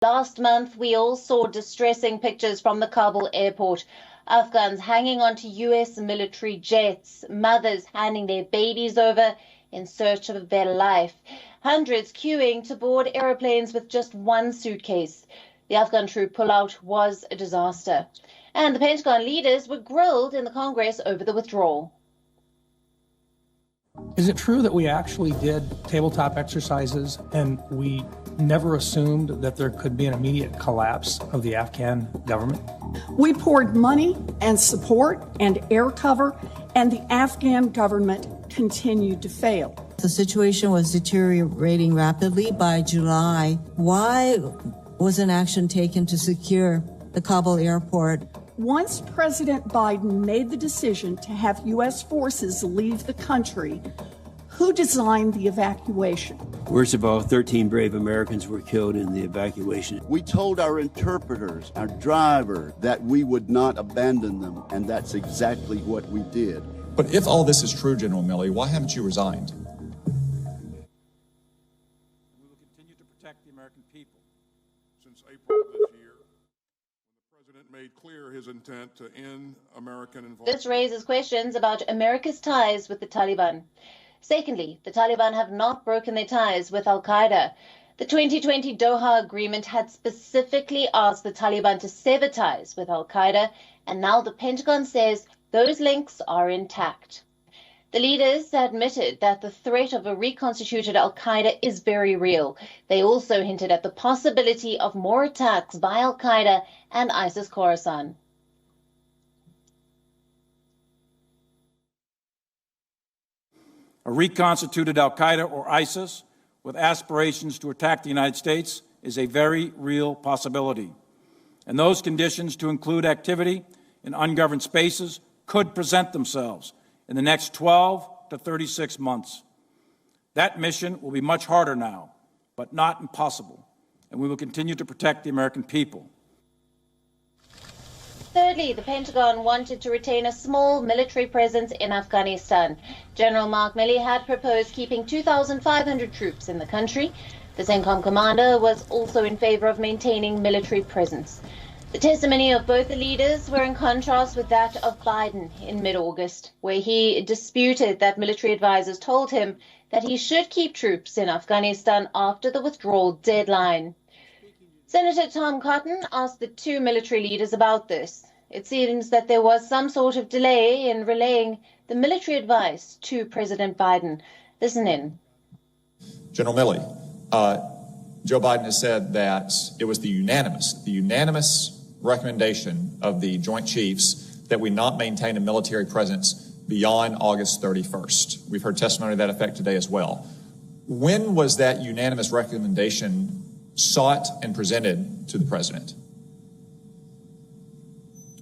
Last month, we all saw distressing pictures from the Kabul airport. Afghans hanging onto US military jets, mothers handing their babies over in search of a better life, hundreds queuing to board aeroplanes with just one suitcase. The Afghan troop pullout was a disaster, and the Pentagon leaders were grilled in the Congress over the withdrawal. Is it true that we actually did tabletop exercises and we never assumed that there could be an immediate collapse of the Afghan government? We poured money and support and air cover, and the Afghan government continued to fail. The situation was deteriorating rapidly by July. Why wasn't action taken to secure the Kabul airport? Once President Biden made the decision to have U.S. forces leave the country, who designed the evacuation? Worst of all, 13 brave Americans were killed in the evacuation. We told our interpreters, our driver, that we would not abandon them, and that's exactly what we did. But if all this is true, General Milley, why haven't you resigned? We will continue to protect the American people. Since April of this year, the President made clear his intent to end American involvement. This raises questions about America's ties with the Taliban. Secondly, the Taliban have not broken their ties with al-Qaeda. The 2020 Doha Agreement had specifically asked the Taliban to sever ties with al-Qaeda, and now the Pentagon says those links are intact. The leaders admitted that the threat of a reconstituted al-Qaeda is very real. They also hinted at the possibility of more attacks by al-Qaeda and ISIS-Khorasan. A reconstituted al-Qaeda or ISIS with aspirations to attack the United States is a very real possibility. And those conditions, to include activity in ungoverned spaces, could present themselves in the next 12 to 36 months. That mission will be much harder now, but not impossible, and we will continue to protect the American people. Thirdly, the Pentagon wanted to retain a small military presence in Afghanistan. General Mark Milley had proposed keeping 2,500 troops in the country. The CENTCOM commander was also in favor of maintaining military presence. The testimony of both the leaders were in contrast with that of Biden in mid-August, where he disputed that military advisors told him that he should keep troops in Afghanistan after the withdrawal deadline. Senator Tom Cotton asked the two military leaders about this. It seems that there was some sort of delay in relaying the military advice to President Biden. Listen in. General Milley, Joe Biden has said that it was the unanimous recommendation of the Joint Chiefs that we not maintain a military presence beyond August 31st. We've heard testimony to that effect today as well. When was that unanimous recommendation sought and presented to the President?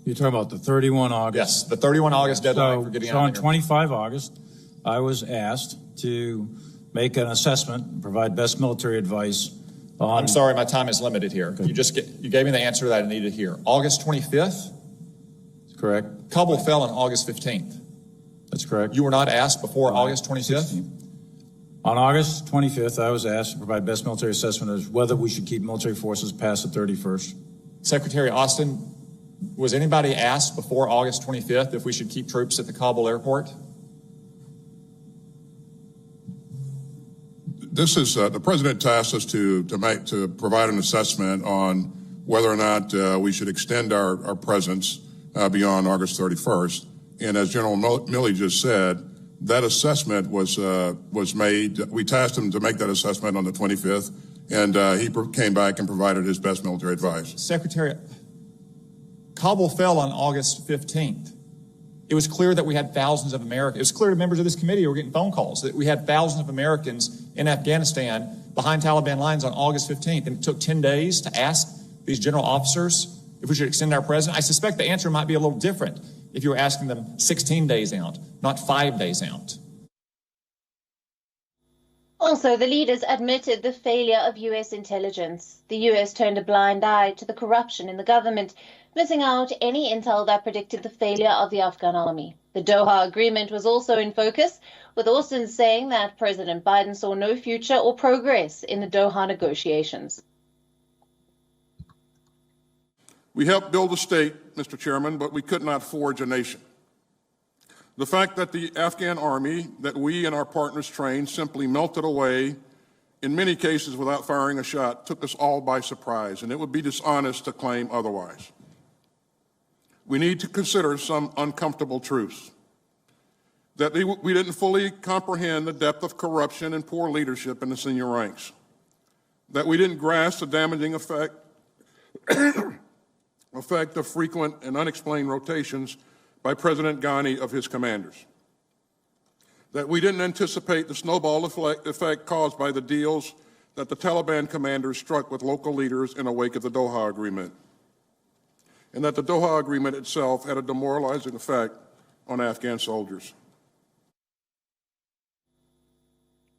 You're talking about the 31 August? Yes, the 31 August deadline for getting out. So on 25 August, I was asked to make an assessment and provide best military advice on... I'm sorry, my time is limited here. Okay. You gave me the answer that I needed here. August 25th? That's correct. Kabul fell on August 15th. That's correct. You were not asked before August 25th? 16th. On August 25th, I was asked to provide best military assessment as whether we should keep military forces past the 31st. Secretary Austin, was anybody asked before August 25th if we should keep troops at the Kabul airport? This is the president tasked us to provide an assessment on whether or not we should extend our presence beyond August 31st. And as General Milley just said, that assessment was made. We tasked him to make that assessment on the 25th, and he came back and provided his best military advice. Secretary, Kabul fell on August 15th. It was clear that we had thousands of Americans. It was clear to members of this committee who were getting phone calls that we had thousands of Americans in Afghanistan behind Taliban lines on August 15th. And it took 10 days to ask these general officers if we should extend our presence. I suspect the answer might be a little different if you were asking them 16 days out, not 5 days out. Also, the leaders admitted the failure of U.S. intelligence. The U.S. turned a blind eye to the corruption in the government, missing out any intel that predicted the failure of the Afghan army. The Doha Agreement was also in focus, with Austin saying that President Biden saw no future or progress in the Doha negotiations. We helped build a state, Mr. Chairman, but we could not forge a nation. The fact that the Afghan army that we and our partners trained simply melted away, in many cases without firing a shot, took us all by surprise, and it would be dishonest to claim otherwise. We need to consider some uncomfortable truths. That we didn't fully comprehend the depth of corruption and poor leadership in the senior ranks. That we didn't grasp the damaging effect of frequent and unexplained rotations by President Ghani of his commanders. That we didn't anticipate the snowball effect caused by the deals that the Taliban commanders struck with local leaders in the wake of the Doha Agreement. And that the Doha Agreement itself had a demoralizing effect on Afghan soldiers.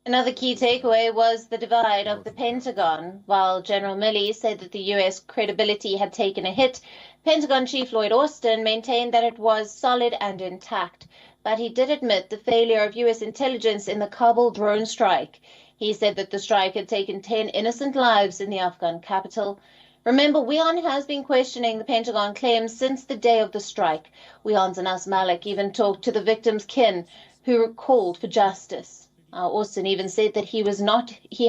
Another key takeaway was the divide of the Pentagon. While General Milley said that the U.S. credibility had taken a hit, Pentagon Chief Lloyd Austin maintained that it was solid and intact. But he did admit the failure of U.S. intelligence in the Kabul drone strike. He said that the strike had taken 10 innocent lives in the Afghan capital. Remember, WION has been questioning the Pentagon claims since the day of the strike. WION's Anas Malik even talked to the victims' kin, who called for justice. Austin even said that he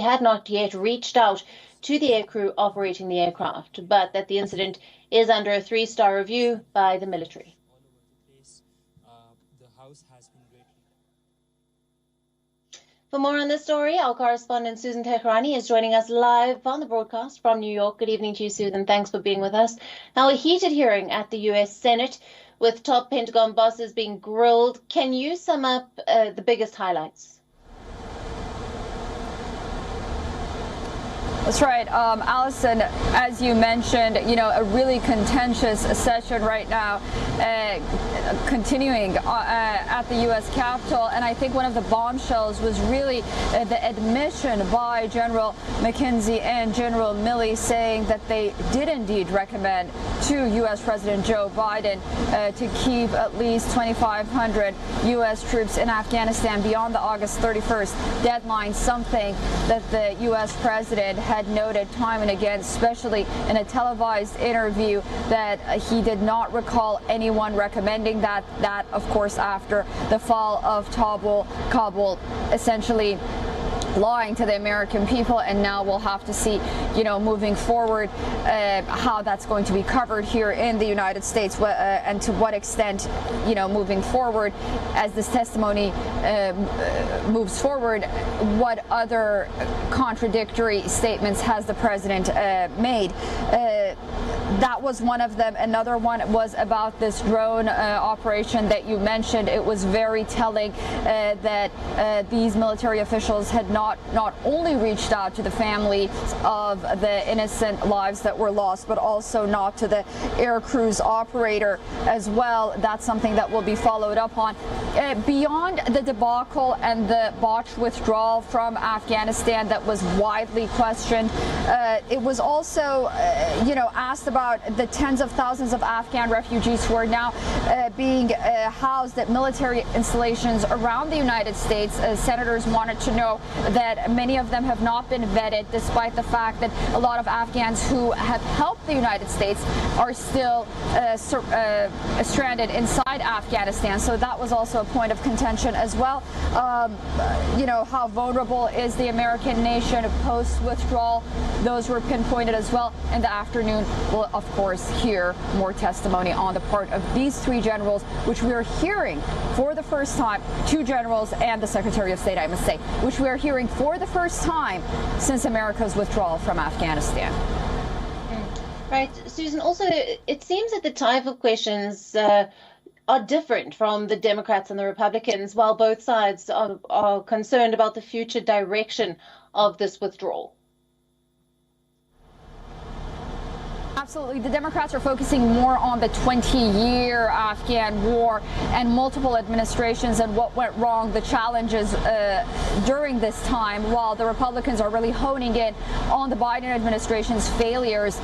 had not yet reached out to the aircrew operating the aircraft, but that the incident is under a 3-star review by the military. For more on this story, our correspondent Susan Tehrani is joining us live on the broadcast from New York. Good evening to you, Susan. Thanks for being with us. Now, a heated hearing at the U.S. Senate with top Pentagon bosses being grilled. Can you sum up the biggest highlights? That's right, Allison, as you mentioned, a really contentious session right now, continuing at the U.S. Capitol. And I think one of the bombshells was really the admission by General McKenzie and General Milley saying that they did indeed recommend to U.S. President Joe Biden to keep at least 2,500 U.S. troops in Afghanistan beyond the August 31st deadline, something that the U.S. president had noted time and again, especially in a televised interview, that he did not recall anyone recommending that. That, of course, after the fall of Kabul, essentially lying to the American people. And now we'll have to see, moving forward, how that's going to be covered here in the United States, and to what extent, moving forward, as this testimony moves forward, what other contradictory statements has the president made? That was one of them. Another one was about this drone operation that you mentioned. It was very telling that these military officials had not only reached out to the families of the innocent lives that were lost, but also not to the air crew's operator as well. That's something that will be followed up on. Beyond the debacle and the botched withdrawal from Afghanistan that was widely questioned, it was also, asked about the tens of thousands of Afghan refugees who are now being housed at military installations around the United States. Senators wanted to know that many of them have not been vetted, despite the fact that a lot of Afghans who have helped the United States are still stranded inside Afghanistan. So that was also a point of contention as well. How vulnerable is the American nation post-withdrawal? Those were pinpointed as well. In the afternoon, we'll, of course, hear more testimony on the part of these 3 generals, which we are hearing for the first time, 2 generals and the Secretary of State, I must say, which we are hearing for the first time since America's withdrawal from Afghanistan. Right, Susan, also, it seems that the type of questions are different from the Democrats and the Republicans, while both sides are concerned about the future direction of this withdrawal. Absolutely. The Democrats are focusing more on the 20-year Afghan war and multiple administrations and what went wrong, the challenges during this time, while the Republicans are really honing in on the Biden administration's failures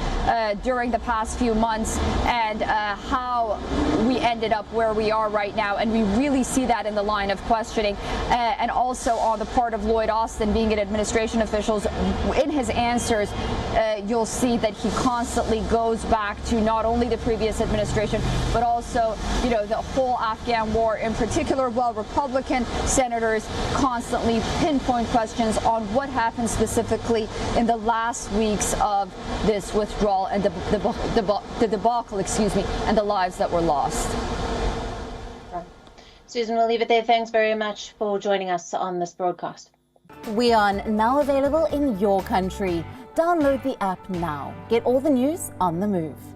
during the past few months and how we ended up where we are right now. And we really see that in the line of questioning and also on the part of Lloyd Austin, being an administration official. In his answers, you'll see that he constantly goes back to not only the previous administration, but also, you know, the whole Afghan war in particular, while Republican senators constantly pinpoint questions on what happened specifically in the last weeks of this withdrawal and the debacle, and the lives that were lost. Susan, we'll leave it there. Thanks very much for joining us on this broadcast. WION, now available in your country. Download the app now. Get all the news on the move.